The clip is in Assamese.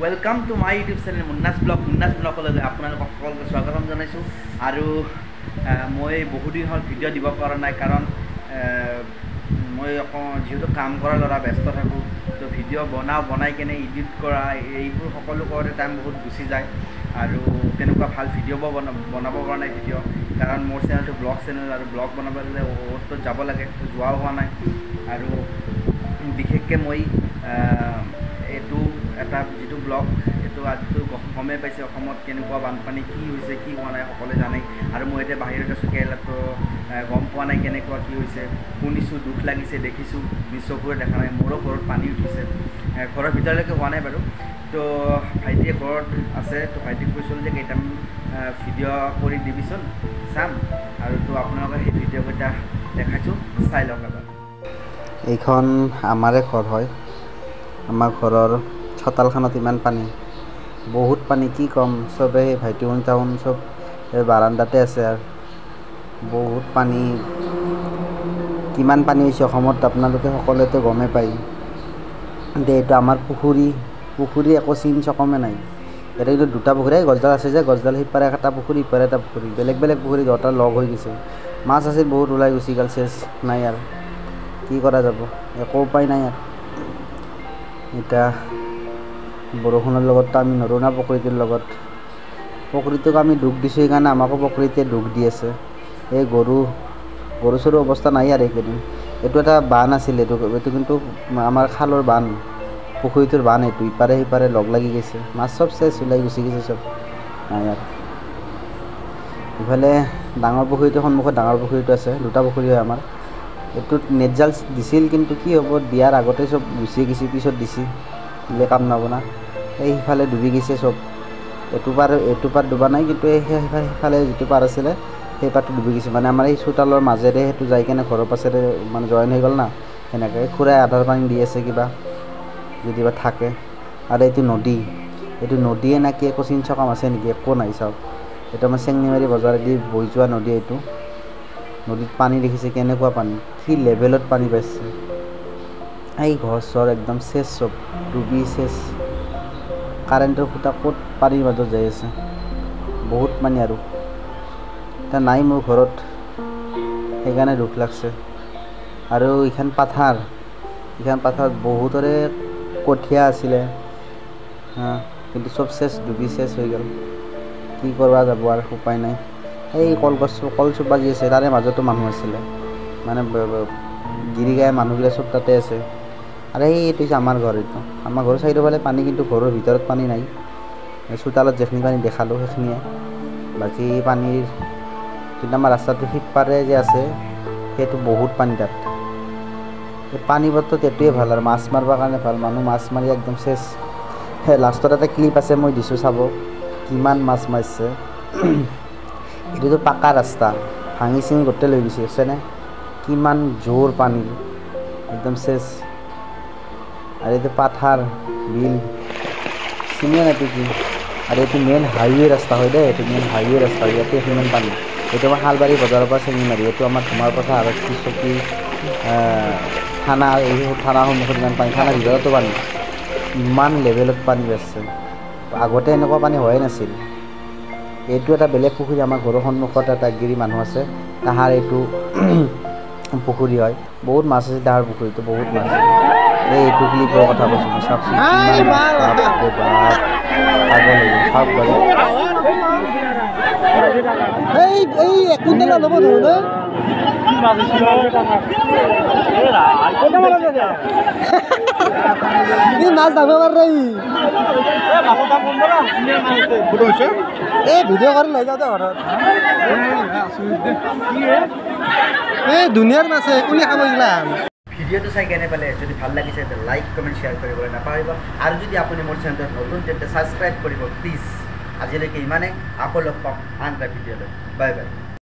welcome to my YouTube channel Munna's ब्लॉगলৈ আপোনালোকক সকলোকে স্বাগতম জনাইছোঁ আৰু মই বহুত দিন হ'ল ভিডিঅ' দিব পৰা নাই কাৰণ মই যেহেতু কাম কৰা ল'ৰা ব্যস্ত থাকোঁ তো ভিডিঅ' বনাই কেনে এডিট কৰা এইবোৰ সকলো কৰোঁতে টাইম বহুত গুচি যায় আৰু তেনেকুৱা ভাল ভিডিঅ' বনাব পৰা নাই ভিডিঅ' কাৰণ মোৰ চেনেলটো ব্লগ চেনেল আৰু ব্লগ বনাবলৈ অ'ত যাব লাগে যোৱাও হোৱা নাই আৰু বিশেষকৈ মই এইটো এটা যিটো ব্লগ এইটো আজিতো গমেই পাইছে অসমত কেনেকুৱা বানপানী কি হৈছে কি হোৱা নাই সকলোৱে জানে আৰু মই এতিয়া বাহিৰত আছোঁ কেৰেলাতো গম পোৱা নাই কেনেকুৱা কি হৈছে শুনিছোঁ দুখ লাগিছে দেখিছোঁ চকুৰে দেখা নাই মোৰো ঘৰত পানী উঠিছে ঘৰৰ ভিতৰলৈকে হোৱা নাই বাৰু তো ভাইটিয়ে ঘৰত আছে তো ভাইটিক কৈছিলোঁ যে কেইটামান ভিডিঅ' কৰি দিবিচোন চাম আৰু তো আপোনালোকে সেই ভিডিঅ'কেইটা দেখাইছোঁ চাই লওক এবাৰ এইখন আমাৰে ঘৰ হয় আমাৰ ঘৰৰ চোতালখনত ইমান পানী বহুত পানী কি ক'ম চবে ভাইটি টাউন চব এই বাৰান্দাতে আছে আৰু বহুত পানী কিমান পানী হৈছে অসমত আপোনালোকে সকলোৱেতো গমেই পায় কিন্তু এইটো আমাৰ পুখুৰী একো চিন চকমে নাই ইয়াতে কিন্তু দুটা পুখুৰী গছডাল আছে যে গছডাল সিপাৰে এটা পুখুৰী ইপাৰে এটা পুখুৰী বেলেগ পুখুৰী দুটা লগ হৈ গৈছে মাছ আছিল বহুত ওলাই গুচি গ'ল চেচ নাই আৰু কি কৰা যাব একো উপায় নাই আৰু এতিয়া বৰষুণৰ লগততো আমি নৰো না পুখুৰীটোৰ লগত পুখুৰীটোক আমি দুখ দিছোঁ সেইকাৰণে আমাকো পুখুৰীতে দুখ দি আছে এই গৰু চৰু অৱস্থা নাই আৰু এইকেইদিন এইটো এটা বান আছিল এইটো কিন্তু আমাৰ খালৰ বান পুখুৰীটোৰ বান এইটো ইপাৰে সিপাৰে লগ লাগি গৈছে মাছ চব চেচ ওলাই গুচি গৈছে চব নাই আৰু ইফালে ডাঙৰ পুখুৰীটো সন্মুখত ডাঙৰ পুখুৰীটো আছে দুটা পুখুৰী হয় আমাৰ এইটোত নেটজাল দিছিল কিন্তু কি হ'ব দিয়াৰ আগতে চব গুচি গৈছে পিছত দিছে দিলে কাম নহ'ব না এই সিফালে ডুবি গৈছে চব এইটো পাৰ ডুবা নাই কিন্তু সিফালে যিটো পাৰ আছিলে সেই পাৰটো ডুবি গৈছে মানে আমাৰ এই চোতালৰ মাজেৰে সেইটো যাই কেনে ঘৰৰ পাছেৰে মানে জইন হৈ গ'ল না সেনেকৈ খুৰাই আধাৰ পানী দি আছে কিবা যদিবা থাকে আৰু এইটো নদীয়ে না কি একো চিন চকাম আছে নেকি একো নাই চাওক এইটো আমাৰ চেংনিমাৰী বজাৰেদি বৈ যোৱা নদী এইটো নদীত পানী দেখিছে কেনেকুৱা পানী কি লেভেলত পানী পাইছে এই ঘৰ চৰ একদম চেচ চব ডুবি চেচ কাৰেণ্টৰ খুঁটা ক'ত পানীৰ মাজত যাই আছে বহুত পানী আৰু এতিয়া নাই মোৰ ঘৰত সেইকাৰণে দুখ লাগছে আৰু এইখন পাথাৰ বহুতৰে কঠীয়া আছিলে কিন্তু চব চেচ ডুবি চেচ হৈ গ'ল কি কৰিব যাব আৰু উপায় নাই এই কলচোপা যি আছে তাৰে মাজতো মানুহ আছিলে মানে গিৰি গায়ে মানুহবিলাক চব তাতে আছে আৰু এইটো হৈছে আমাৰ ঘৰ এইটো আমাৰ ঘৰৰ চাইডৰ ফালে পানী কিন্তু ঘৰৰ ভিতৰত পানী নাই চোতালত যিখিনি পানী দেখালোঁ সেইখিনিয়ে বাকী পানীৰ কিন্তু আমাৰ ৰাস্তাটো সিপাৰে যে আছে সেইটো বহুত পানী তাত এই পানী বতৰত এইটোৱে ভাল আৰু মাছ মাৰিবৰ কাৰণে ভাল মানুহ মাছ মাৰি একদম চেচ লাষ্টত এটা ক্লিপ আছে মই দিছোঁ চাব কিমান মাছ মাৰিছে এইটোতো পাকা ৰাস্তা ভাঙি চিঙি গোটেই লৈ গৈছে আছেনে কিমান জোৰ পানী একদম চেচ আৰু এইটো পাথাৰ বিল চিনিয়ে নাপায় কি আৰু এইটো মেইন হাইৱে ৰাস্তা হয় দেই এইটো মেইন হাইৱে ৰাস্তা হয় ইয়াতে সিমান পানী এইটো আমাৰ শালবাৰী বজাৰৰ পৰা চেঙিমাৰি এইটো আমাৰ ধুমাৰ পথাৰ আৰক্ষী চকী থানা এই থানাৰ সন্মুখত ইমান পানী থানাৰ ভিতৰতো পানী ইমান লেভেলত পানী বাঢ়িছে আগতে এনেকুৱা পানী হোৱাই নাছিল এইটো এটা বেলেগ পুখুৰী আমাৰ ঘৰৰ সন্মুখত এটা গিৰি মানুহ আছে তাহাৰ এইটো পুখুৰী হয় বহুত মাছ আছে তাহাৰ পুখুৰীটো বহুত মাছ এইটো ক্লিপৰ কথা কৈছোঁ মই চাওকচোন চাওক বাৰু মাছ ডাঙৰ ভিডিঅ' কৰি লৈ যাওঁতে ঘৰত এই ধুনীয়াৰ মাছ কোনে খাব এইগিলান ভিডিঅ'টো চাই কেনে পালে যদি ভাল লাগিছে লাইক কমেণ্ট শ্বেয়াৰ কৰিবলৈ নাপাহৰিব আৰু যদি আপুনি মোৰ চেনেলটো নতুন তেন্তে ছাবস্ক্ৰাইব কৰিব প্লিজ আজিলৈকে ইমানে আকৌ লগ পাম আন এটা ভিডিঅ'লৈ বাই বাই